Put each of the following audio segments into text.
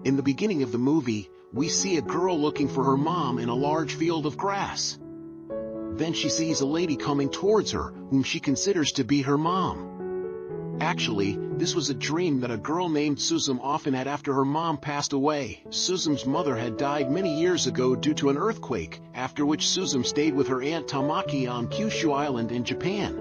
In the beginning of the movie, we see a girl looking for her mom in a large field of grass. Then she sees a lady coming towards her, whom she considers to be her mom. Actually, this was a dream that a girl named Suzume often had after her mom passed away. Suzume's mother had died many years ago due to an earthquake, after which Suzume stayed with her aunt Tamaki on Kyushu Island in Japan.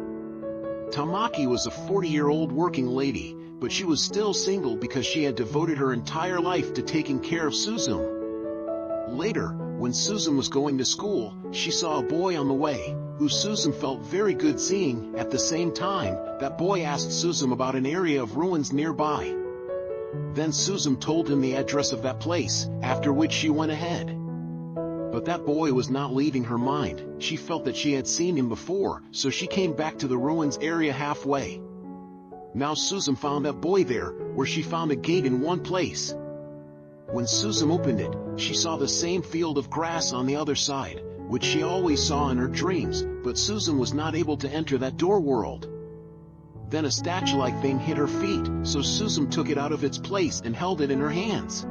Tamaki was a 40-year-old working lady, but she was still single because she had devoted her entire life to taking care of Suzume. Later, when Suzume was going to school, she saw a boy on the way, who Suzume felt very good seeing. At the same time, that boy asked Suzume about an area of ruins nearby. Then Suzume told him the address of that place, after which she went ahead. But that boy was not leaving her mind. She felt that she had seen him before, so she came back to the ruins area halfway. Now Suzume found that boy there, where she found a gate in one place. When Suzume opened it, she saw the same field of grass on the other side, which she always saw in her dreams, but Suzume was not able to enter that door world. Then a statue-like thing hit her feet, so Suzume took it out of its place and held it in her hands.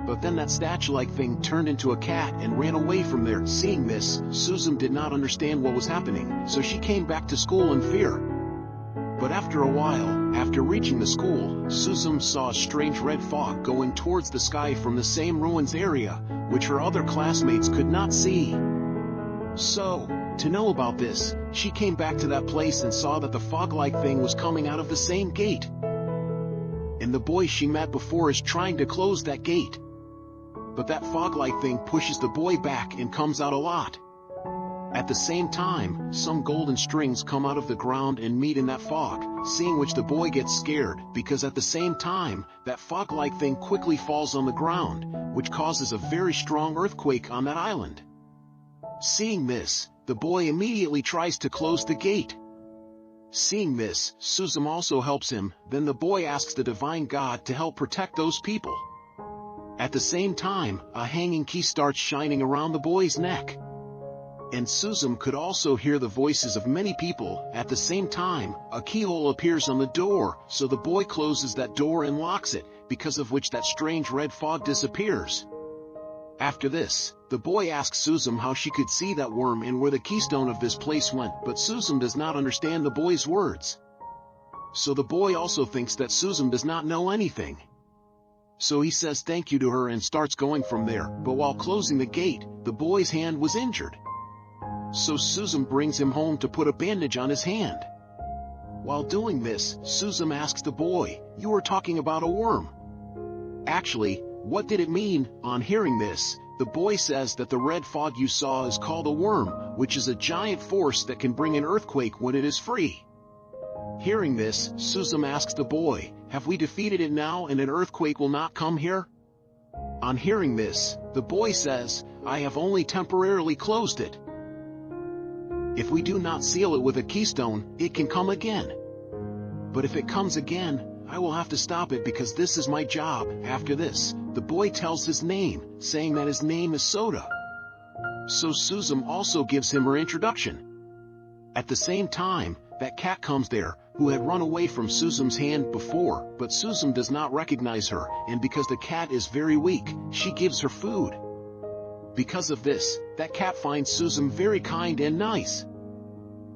But then that statue-like thing turned into a cat and ran away from there. Seeing this, Suzume did not understand what was happening, so she came back to school in fear. But after a while, after reaching the school, Suzume saw a strange red fog going towards the sky from the same ruins area, which her other classmates could not see. So, to know about this, she came back to that place and saw that the fog-like thing was coming out of the same gate. And the boy she met before is trying to close that gate. But that fog-like thing pushes the boy back and comes out a lot. At the same time, some golden strings come out of the ground and meet in that fog, seeing which the boy gets scared, because at the same time, that fog-like thing quickly falls on the ground, which causes a very strong earthquake on that island. Seeing this, the boy immediately tries to close the gate. Seeing this, Suzume also helps him. Then the boy asks the divine god to help protect those people. At the same time, a hanging key starts shining around the boy's neck. And Suzume could also hear the voices of many people. At the same time, a keyhole appears on the door, so the boy closes that door and locks it, because of which that strange red fog disappears. After this, the boy asks Suzume how she could see that worm and where the keystone of this place went, but Suzume does not understand the boy's words. So the boy also thinks that Suzume does not know anything. So he says thank you to her and starts going from there, but while closing the gate, the boy's hand was injured. So Suzume brings him home to put a bandage on his hand. While doing this, Suzume asks the boy, "You were talking about a worm. Actually, what did it mean?" On hearing this, the boy says that the red fog you saw is called a worm, which is a giant force that can bring an earthquake when it is free. Hearing this, Suzume asks the boy, "Have we defeated it now and an earthquake will not come here?" On hearing this, the boy says, "I have only temporarily closed it. If we do not seal it with a keystone, it can come again. But if it comes again, I will have to stop it because this is my job." After this, the boy tells his name, saying that his name is Soda. So Suzume also gives him her introduction. At the same time, that cat comes there, who had run away from Suzume's hand before, but Suzume does not recognize her, and because the cat is very weak, she gives her food. Because of this, that cat finds Suzume very kind and nice.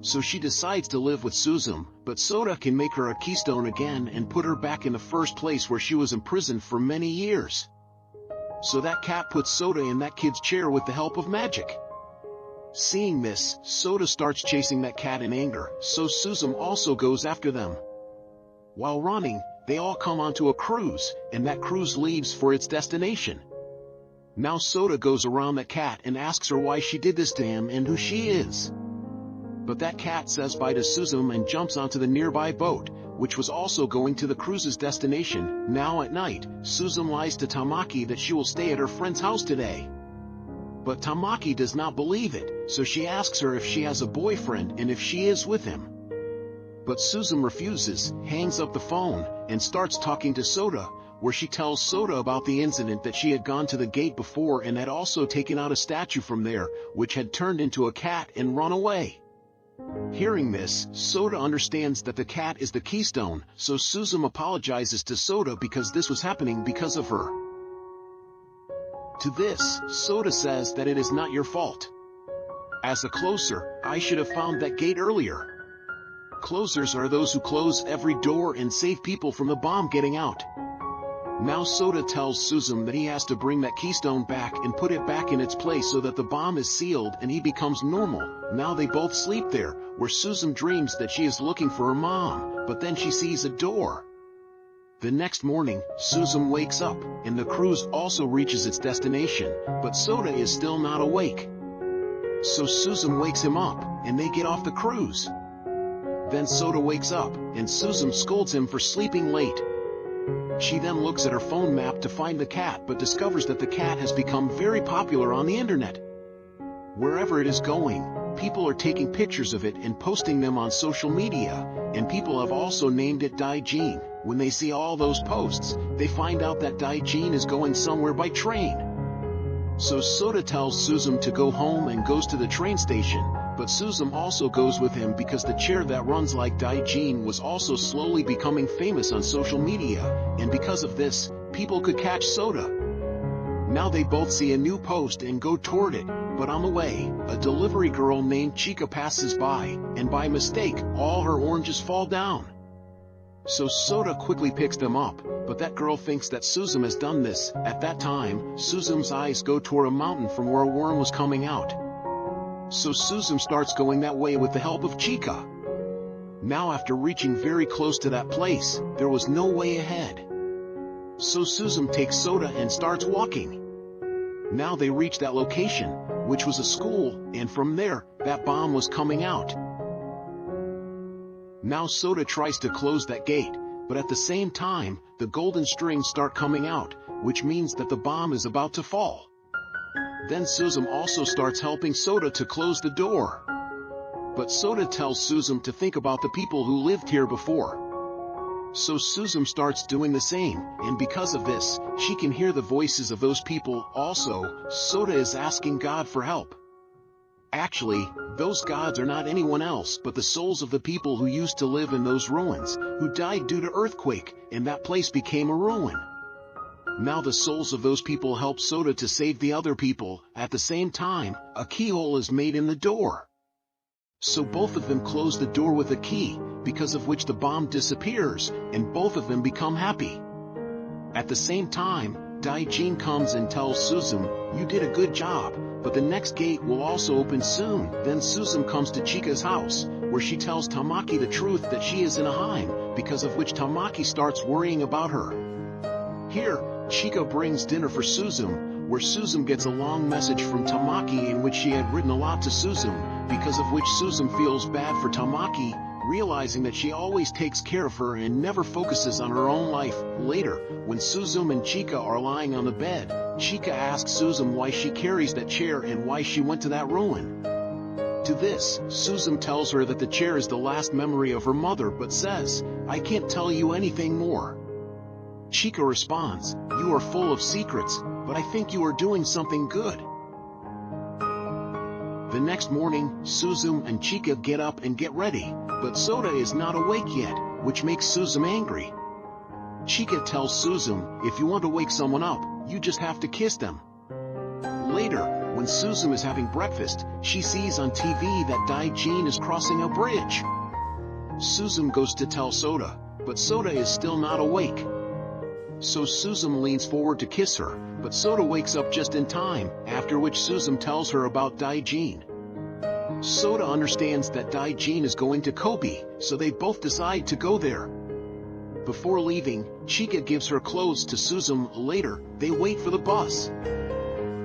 So she decides to live with Suzume, but Soda can make her a keystone again and put her back in the first place where she was imprisoned for many years. So that cat puts Soda in that kid's chair with the help of magic. Seeing this, Soda starts chasing that cat in anger, so Suzume also goes after them. While running, they all come onto a cruise, and that cruise leaves for its destination. Now Soda goes around that cat and asks her why she did this to him and who she is. But that cat says bye to Suzume and jumps onto the nearby boat, which was also going to the cruise's destination. Now at night, Suzume lies to Tamaki that she will stay at her friend's house today. But Tamaki does not believe it, so she asks her if she has a boyfriend and if she is with him. But Suzume refuses, hangs up the phone, and starts talking to Soda, where she tells Soda about the incident that she had gone to the gate before and had also taken out a statue from there, which had turned into a cat and run away. Hearing this, Soda understands that the cat is the keystone, so Suzume apologizes to Soda because this was happening because of her. To this, Soda says that it is not your fault. As a closer, I should have found that gate earlier. Closers are those who close every door and save people from the bomb getting out. Now Soda tells Suzume that he has to bring that keystone back and put it back in its place so that the bomb is sealed and he becomes normal. Now they both sleep there, where Suzume dreams that she is looking for her mom, but then she sees a door. The next morning, Suzume wakes up, and the cruise also reaches its destination, but Soda is still not awake. So Suzume wakes him up, and they get off the cruise. Then Soda wakes up, and Suzume scolds him for sleeping late. She then looks at her phone map to find the cat but discovers that the cat has become very popular on the internet. Wherever it is going, people are taking pictures of it and posting them on social media, and people have also named it Daijin. When they see all those posts, they find out that Daijin is going somewhere by train. So Soda tells Suzume to go home and goes to the train station, but Suzume also goes with him because the chair that runs like Daijin was also slowly becoming famous on social media, and because of this, people could catch Soda. Now they both see a new post and go toward it, but on the way, a delivery girl named Chika passes by, and by mistake, all her oranges fall down. So Soda quickly picks them up, but that girl thinks that Suzume has done this. At that time, Suzume's eyes go toward a mountain from where a worm was coming out. So Suzume starts going that way with the help of Chika. Now after reaching very close to that place, there was no way ahead. So Suzume takes Soda and starts walking. Now they reach that location, which was a school, and from there, that bomb was coming out. Now Soda tries to close that gate, but at the same time, the golden strings start coming out, which means that the bomb is about to fall. Then Suzume also starts helping Soda to close the door. But Soda tells Suzume to think about the people who lived here before. So Suzume starts doing the same, and because of this, she can hear the voices of those people. Also, Soda is asking God for help. Actually, those gods are not anyone else but the souls of the people who used to live in those ruins, who died due to earthquake, and that place became a ruin. Now the souls of those people help Soda to save the other people. At the same time, a keyhole is made in the door. So both of them close the door with a key, because of which the bomb disappears, and both of them become happy. At the same time, Daijin comes and tells Suzume, "You did a good job, but the next gate will also open soon." Then Suzume comes to Chika's house, where she tells Tamaki the truth that she is in a Heim, because of which Tamaki starts worrying about her. Here, Chika brings dinner for Suzume, where Suzume gets a long message from Tamaki in which she had written a lot to Suzume, because of which Suzume feels bad for Tamaki, realizing that she always takes care of her and never focuses on her own life. Later, when Suzume and Chika are lying on the bed, Chika asks Suzume why she carries that chair and why she went to that ruin. To this, Suzume tells her that the chair is the last memory of her mother but says, "I can't tell you anything more." Chika responds, "You are full of secrets, but I think you are doing something good." The next morning, Suzume and Chika get up and get ready, but Soda is not awake yet, which makes Suzume angry. Chika tells Suzume, "If you want to wake someone up, you just have to kiss them." Later, when Suzume is having breakfast, she sees on TV that Daijin is crossing a bridge. Suzume goes to tell Soda, but Soda is still not awake. So Suzume leans forward to kiss her, but Soda wakes up just in time, after which Suzume tells her about Daijin. Soda understands that Daijin is going to Kobe, so they both decide to go there. Before leaving, Chika gives her clothes to Suzume. Later, they wait for the bus.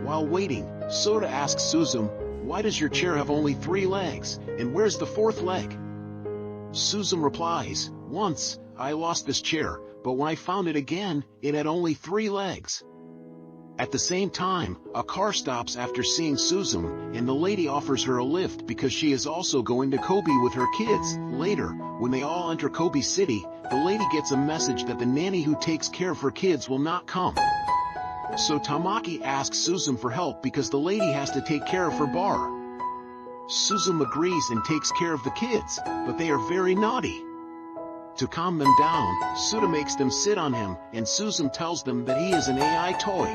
While waiting, Soda asks Suzume, "Why does your chair have only 3 legs, and where's the 4th leg?" Suzume replies, "Once, I lost this chair, but when I found it again, it had only 3 legs." At the same time, a car stops after seeing Suzume, and the lady offers her a lift because she is also going to Kobe with her kids. Later, when they all enter Kobe City, the lady gets a message that the nanny who takes care of her kids will not come. So Tamaki asks Suzume for help because the lady has to take care of her bar. Suzume agrees and takes care of the kids, but they are very naughty. To calm them down, Suda makes them sit on him, and Suzume tells them that he is an AI toy.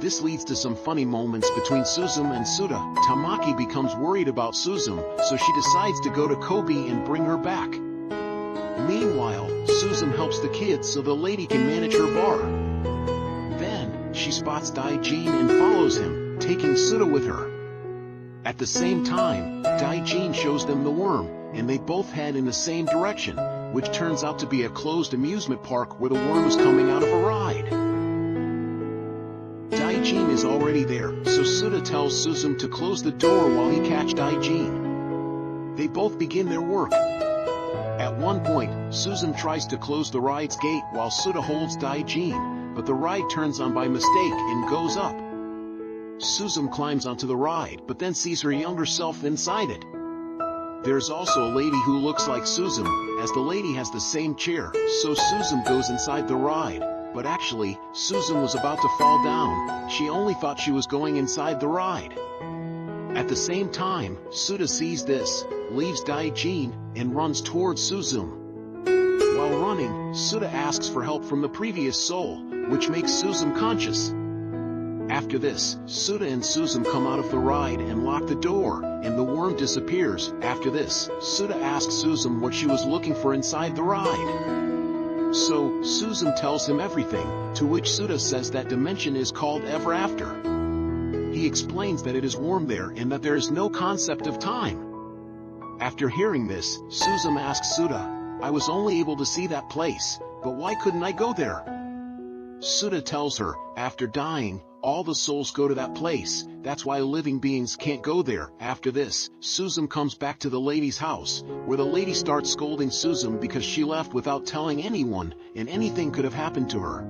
This leads to some funny moments between Suzume and Suda. Tamaki becomes worried about Suzume, so she decides to go to Kobe and bring her back. Meanwhile, Suzume helps the kids so the lady can manage her bar. Then, she spots Daijin and follows him, taking Suda with her. At the same time, Daijin shows them the worm, and they both head in the same direction, which turns out to be a closed amusement park where the worm is coming out of a ride. Daijin is already there, so Suda tells Suzume to close the door while he catches Daijin. They both begin their work. At one point, Suzume tries to close the ride's gate while Suda holds Daijin, but the ride turns on by mistake and goes up. Suzume climbs onto the ride, but then sees her younger self inside it. There's also a lady who looks like Suzume, as the lady has the same chair, so Suzume goes inside the ride. But actually, Suzume was about to fall down. She only thought she was going inside the ride. At the same time, Suda sees this, leaves Daijin, and runs towards Suzume. While running, Suda asks for help from the previous soul, which makes Suzume conscious. After this, Suda and Suzume come out of the ride and lock the door, and the worm disappears. After this, Suda asks Suzume what she was looking for inside the ride. So, Suzume tells him everything, to which Suda says that dimension is called Ever After. He explains that it is warm there and that there is no concept of time. After hearing this, Suzume asks Suda, "I was only able to see that place, but why couldn't I go there?" Suda tells her, after dying, all the souls go to that place, that's why living beings can't go there. After this, Suzume comes back to the lady's house, where the lady starts scolding Suzume because she left without telling anyone, and anything could have happened to her.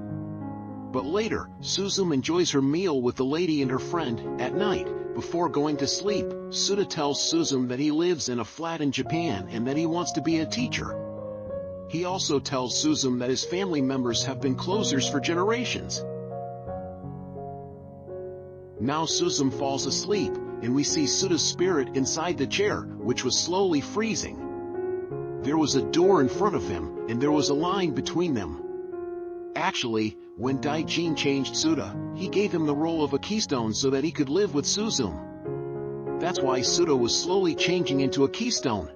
But later, Suzume enjoys her meal with the lady and her friend. At night, before going to sleep, Suda tells Suzume that he lives in a flat in Japan and that he wants to be a teacher. He also tells Suzume that his family members have been closers for generations. Now Suzume falls asleep, and we see Suda's spirit inside the chair, which was slowly freezing. There was a door in front of him, and there was a line between them. Actually, when Daijin changed Suda, he gave him the role of a keystone so that he could live with Suzume. That's why Suda was slowly changing into a keystone.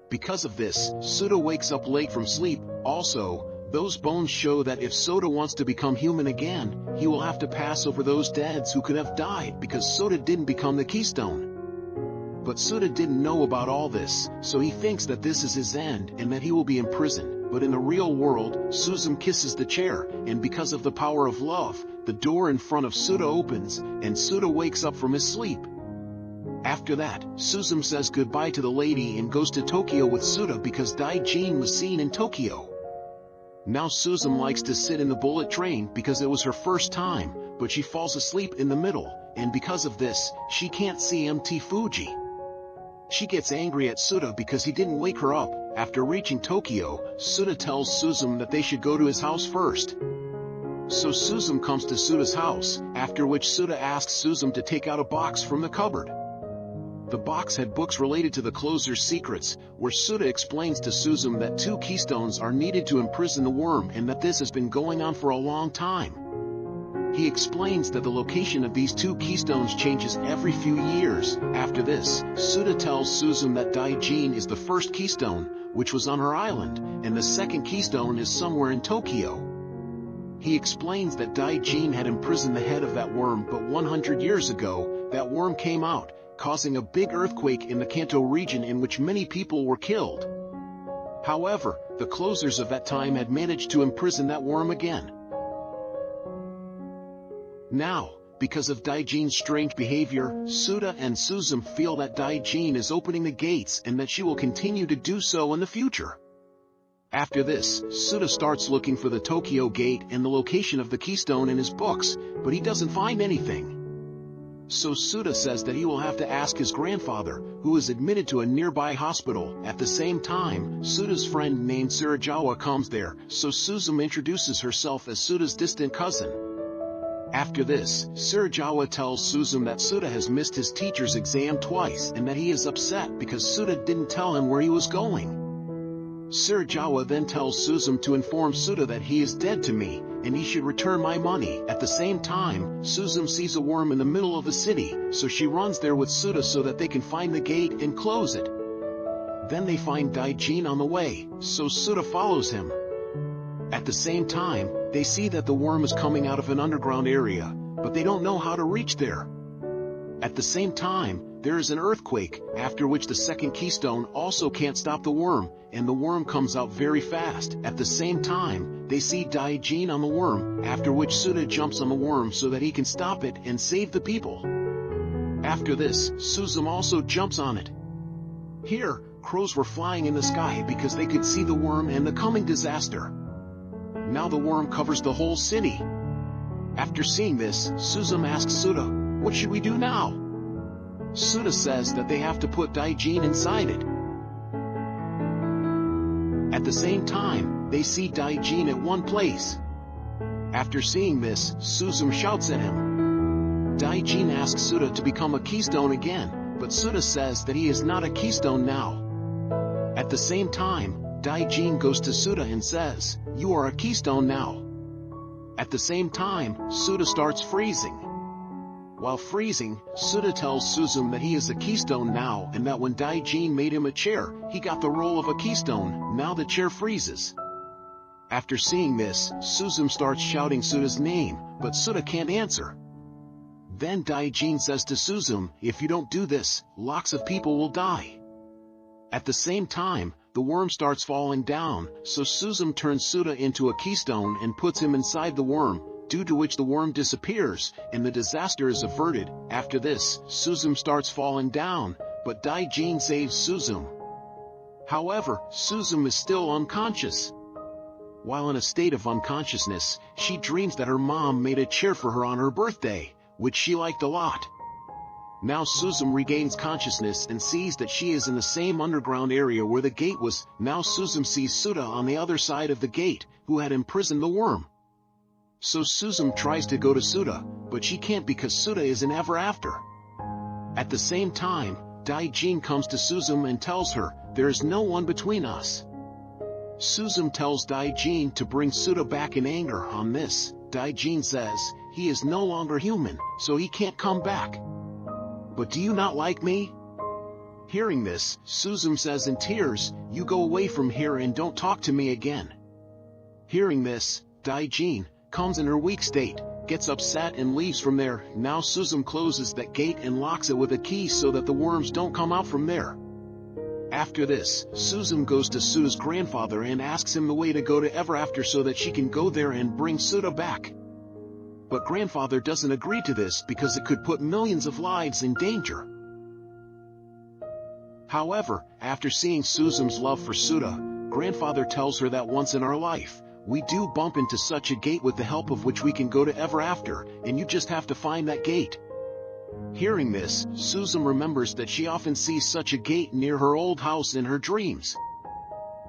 Because of this, Suda wakes up late from sleep. Also, those bones show that if Suda wants to become human again, he will have to pass over those deads who could have died because Suda didn't become the keystone. But Suda didn't know about all this, so he thinks that this is his end and that he will be imprisoned. But in the real world, Suzume kisses the chair, and because of the power of love, the door in front of Suda opens, and Suda wakes up from his sleep. After that, Suzume says goodbye to the lady and goes to Tokyo with Suda because Daijin was seen in Tokyo. Now Suzume likes to sit in the bullet train because it was her first time, but she falls asleep in the middle, and because of this, she can't see Mt. Fuji. She gets angry at Suda because he didn't wake her up. After reaching Tokyo, Suda tells Suzume that they should go to his house first. So Suzume comes to Suda's house, after which Suda asks Suzume to take out a box from the cupboard. The box had books related to the closer's secrets, where Suda explains to Suzume that 2 keystones are needed to imprison the worm and that this has been going on for a long time. He explains that the location of these 2 keystones changes every few years. After this, Suda tells Suzume that Daijin is the first keystone, which was on her island, and the second keystone is somewhere in Tokyo. He explains that Daijin had imprisoned the head of that worm, but 100 years ago, that worm came out, causing a big earthquake in the Kanto region in which many people were killed. However, the closers of that time had managed to imprison that worm again. Now, because of Daijin's strange behavior, Suda and Suzume feel that Daijin is opening the gates and that she will continue to do so in the future. After this, Suda starts looking for the Tokyo gate and the location of the keystone in his books, but he doesn't find anything. So Suda says that he will have to ask his grandfather, who is admitted to a nearby hospital. At the same time, Suda's friend named Surajawa comes there, so Suzume introduces herself as Suda's distant cousin. After this, Surajawa tells Suzume that Suda has missed his teacher's exam twice and that he is upset because Suda didn't tell him where he was going. Sarajawa then tells Suzume to inform Suda that he is dead to me, and he should return my money. At the same time, Suzume sees a worm in the middle of the city, so she runs there with Suda so that they can find the gate and close it. Then they find Daijin on the way, so Suda follows him. At the same time, they see that the worm is coming out of an underground area, but they don't know how to reach there. At the same time, there is an earthquake, after which the second keystone also can't stop the worm, and the worm comes out very fast. At the same time, they see Daijin on the worm, after which Suda jumps on the worm so that he can stop it and save the people. After this, Suzume also jumps on it. Here, crows were flying in the sky because they could see the worm and the coming disaster. Now the worm covers the whole city. After seeing this, Suzume asks Suda, "What should we do now?" Suda says that they have to put Daijin inside it. At the same time, they see Daijin at one place. After seeing this, Suzume shouts at him. Daijin asks Suda to become a keystone again, but Suda says that he is not a keystone now. At the same time, Daijin goes to Suda and says, "You are a keystone now." At the same time, Suda starts freezing. While freezing, Suda tells Suzume that he is a keystone now and that when Daijin made him a chair, he got the role of a keystone. Now the chair freezes. After seeing this, Suzume starts shouting Suda's name, but Suda can't answer. Then Daijin says to Suzume, "If you don't do this, lots of people will die." At the same time, the worm starts falling down, so Suzume turns Suda into a keystone and puts him inside the worm, due to which the worm disappears, and the disaster is averted. After this, Suzume starts falling down, but Daijin saves Suzume. However, Suzume is still unconscious. While in a state of unconsciousness, she dreams that her mom made a chair for her on her birthday, which she liked a lot. Now Suzume regains consciousness and sees that she is in the same underground area where the gate was. Now Suzume sees Suda on the other side of the gate, who had imprisoned the worm. So Suzume tries to go to Suda, but she can't because Suda is in ever after. At the same time, Daijin comes to Suzume and tells her, "There is no one between us." Suzume tells Daijin to bring Suda back in anger. On this, Daijin says, he is no longer human, so he can't come back. "But do you not like me?" Hearing this, Suzume says in tears, "You go away from here and don't talk to me again." Hearing this, Daijin comes in her weak state, gets upset and leaves from there. Now Suzume closes that gate and locks it with a key so that the worms don't come out from there. After this, Suzume goes to Suda's grandfather and asks him the way to go to Ever After so that she can go there and bring Suda back. But grandfather doesn't agree to this because it could put millions of lives in danger. However, after seeing Suzume's love for Suda, grandfather tells her that once in our life, we do bump into such a gate with the help of which we can go to Ever After, and you just have to find that gate. Hearing this, Suzume remembers that she often sees such a gate near her old house in her dreams.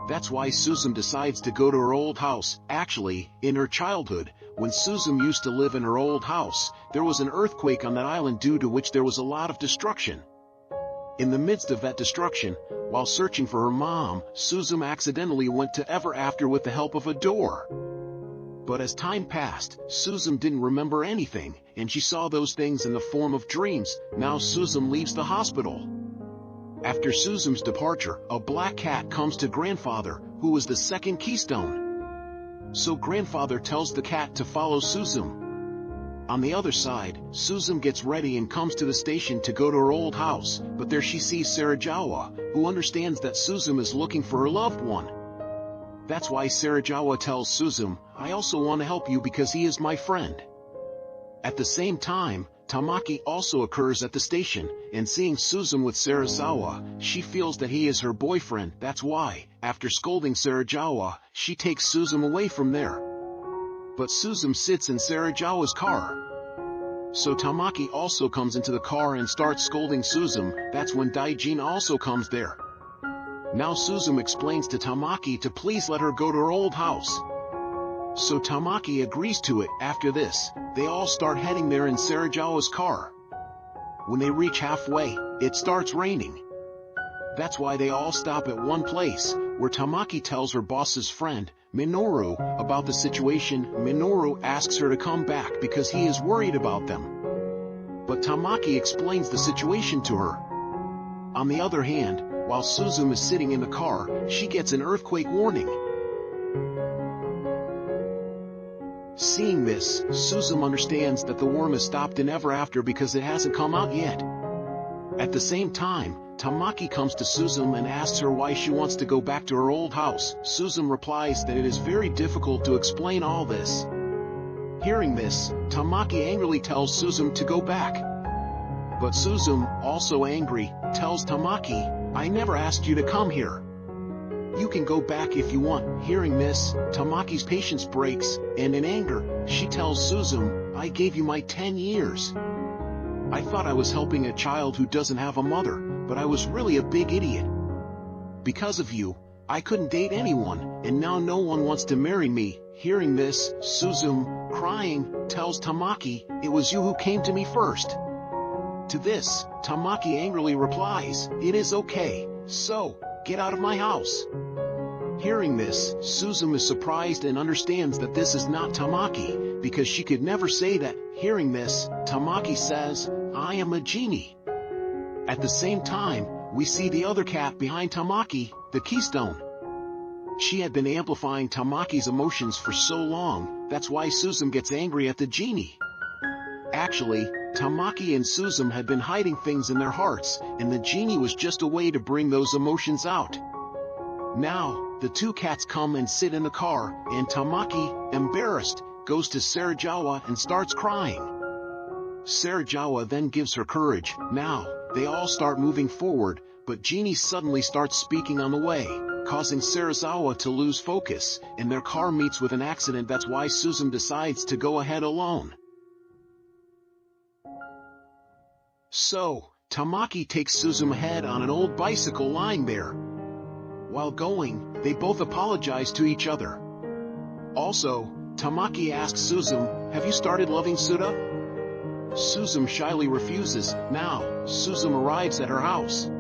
That's why Suzume decides to go to her old house. Actually, in her childhood, when Suzume used to live in her old house, there was an earthquake on that island due to which there was a lot of destruction. In the midst of that destruction, while searching for her mom, Suzume accidentally went to Ever After with the help of a door. But as time passed, Suzume didn't remember anything, and she saw those things in the form of dreams. Now Suzume leaves the hospital. After Suzume's departure, a black cat comes to grandfather, who was the second keystone. So grandfather tells the cat to follow Suzume. On the other side, Suzume gets ready and comes to the station to go to her old house, but there she sees Sarajawa, who understands that Suzume is looking for her loved one. That's why Sarajawa tells Suzume, "I also want to help you because he is my friend." At the same time, Tamaki also occurs at the station, and seeing Suzume with Sarazawa, she feels that he is her boyfriend. That's why, after scolding Sarajawa, she takes Suzume away from there. But Suzume sits in Sarajawa's car. So Tamaki also comes into the car and starts scolding Suzume. That's when Daijin also comes there. Now Suzume explains to Tamaki to please let her go to her old house. So Tamaki agrees to it. After this, they all start heading there in Sarajawa's car. When they reach halfway, it starts raining. That's why they all stop at one place, where Tamaki tells her boss's friend, Minoru, about the situation. Minoru asks her to come back because he is worried about them. But Tamaki explains the situation to her. On the other hand, while Suzume is sitting in the car, she gets an earthquake warning. Seeing this, Suzume understands that the worm has stopped in ever after because it hasn't come out yet. At the same time, Tamaki comes to Suzume and asks her why she wants to go back to her old house. Suzume replies that it is very difficult to explain all this. Hearing this, Tamaki angrily tells Suzume to go back. But Suzume, also angry, tells Tamaki, "I never asked you to come here. You can go back if you want." Hearing this, Tamaki's patience breaks, and in anger, she tells Suzume, "I gave you my 10 years. I thought I was helping a child who doesn't have a mother, but I was really a big idiot. Because of you, I couldn't date anyone, and now no one wants to marry me." Hearing this, Suzume, crying, tells Tamaki, "It was you who came to me first." To this, Tamaki angrily replies, "It is okay, so, get out of my house." Hearing this, Suzume is surprised and understands that this is not Tamaki, because she could never say that. Hearing this, Tamaki says, "I am a genie." At the same time, we see the other cat behind Tamaki, the Keystone. She had been amplifying Tamaki's emotions for so long, that's why Suzume gets angry at the genie. Actually, Tamaki and Suzume had been hiding things in their hearts, and the genie was just a way to bring those emotions out. Now, the two cats come and sit in the car, and Tamaki, embarrassed, goes to Sarajawa and starts crying. Sarajawa then gives her courage. Now, they all start moving forward, but Genie suddenly starts speaking on the way, causing Sarazawa to lose focus, and their car meets with an accident. That's why Suzume decides to go ahead alone. So, Tamaki takes Suzume ahead on an old bicycle lying there. While going, they both apologize to each other. Also, Tamaki asks Suzume, "Have you started loving Suda?" Suzume shyly refuses. Now, Suzume arrives at her house.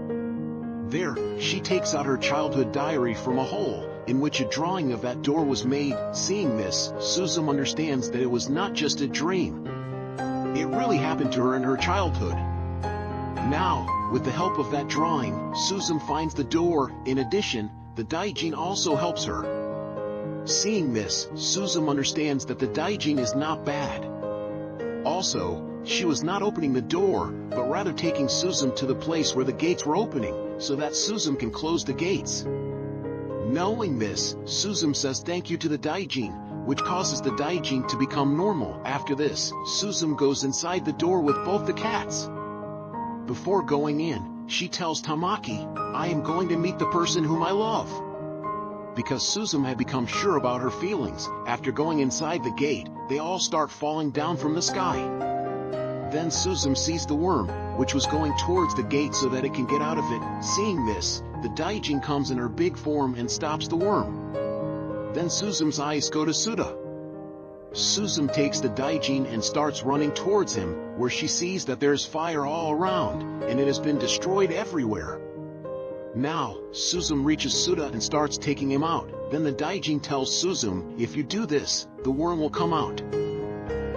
There, she takes out her childhood diary from a hole, in which a drawing of that door was made. Seeing this, Suzume understands that it was not just a dream. It really happened to her in her childhood. Now, with the help of that drawing, Suzume finds the door. In addition, the Daijin also helps her. Seeing this, Suzume understands that the Daijin is not bad. Also, she was not opening the door, but rather taking Suzume to the place where the gates were opening, so that Suzume can close the gates. Knowing this, Suzume says thank you to the Daijin, which causes the Daijin to become normal. After this, Suzume goes inside the door with both the cats. Before going in, she tells Tamaki, "I am going to meet the person whom I love." Because Suzume had become sure about her feelings, after going inside the gate, they all start falling down from the sky. Then Suzume sees the worm, which was going towards the gate so that it can get out of it. Seeing this, the Daijin comes in her big form and stops the worm. Then Suzume's eyes go to Suda. Suzume takes the Daijin and starts running towards him, where she sees that there's fire all around, and it has been destroyed everywhere. Now, Suzume reaches Suda and starts taking him out. Then the Daijin tells Suzume, "If you do this, the worm will come out."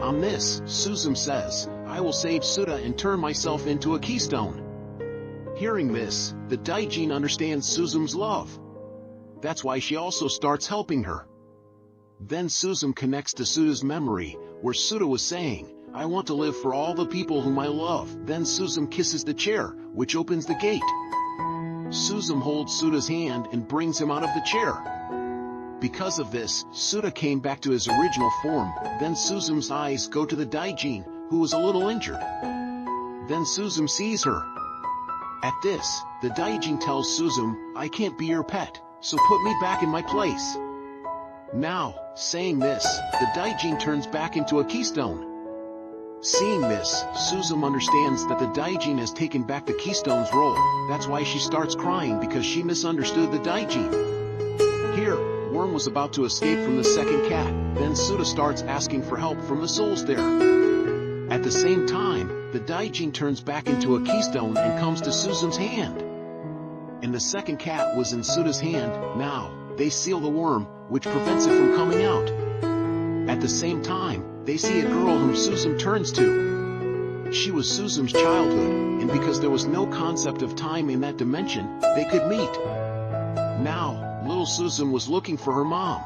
On this, Suzume says, "I will save Suda and turn myself into a keystone." Hearing this, the Daijin understands Suzume's love. That's why she also starts helping her. Then Suzume connects to Suda's memory, where Suda was saying, "I want to live for all the people whom I love." Then Suzume kisses the chair, which opens the gate. Suzume holds Suda's hand and brings him out of the chair. Because of this, Suda came back to his original form. Then Suzume's eyes go to the Daijin, who was a little injured. Then Suzume sees her. At this, the Daijin tells Suzume, "I can't be your pet, so put me back in my place." Now, saying this, the Daijin turns back into a keystone. Seeing this, Suzume understands that the Daijin has taken back the keystone's role. That's why she starts crying, because she misunderstood the Daijin. Here, Worm was about to escape from the second cat. Then Suda starts asking for help from the souls there. At the same time, the Daijin turns back into a keystone and comes to Suzume's hand. and the second cat was in Suda's hand. Now, they seal the worm, which prevents it from coming out. At the same time, they see a girl whom Suzume turns to. She was Suzume's childhood, and because there was no concept of time in that dimension, they could meet. Now, little Suzume was looking for her mom.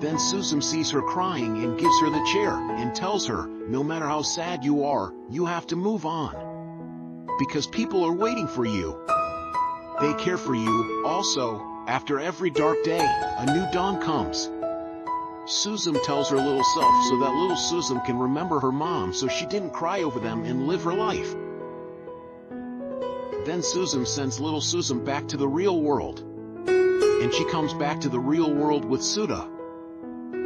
Then Suzume sees her crying and gives her the chair, and tells her, no matter how sad you are, you have to move on. Because people are waiting for you. They care for you. Also, after every dark day, a new dawn comes. Suzume tells her little self so that little Suzume can remember her mom so she didn't cry over them and live her life. Then Suzume sends little Suzume back to the real world. And she comes back to the real world with Suda,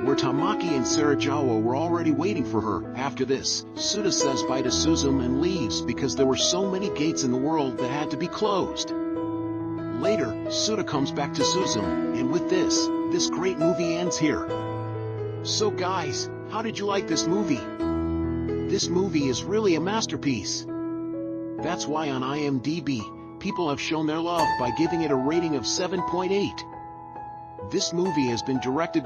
where Tamaki and Sarajawa were already waiting for her. After this, Suda says bye to Suzume and leaves because there were so many gates in the world that had to be closed. Later, Suda comes back to Suzume, and with this great movie ends here. So guys, how did you like this movie? This movie is really a masterpiece. That's why on IMDb, people have shown their love by giving it a rating of 7.8. This movie has been directed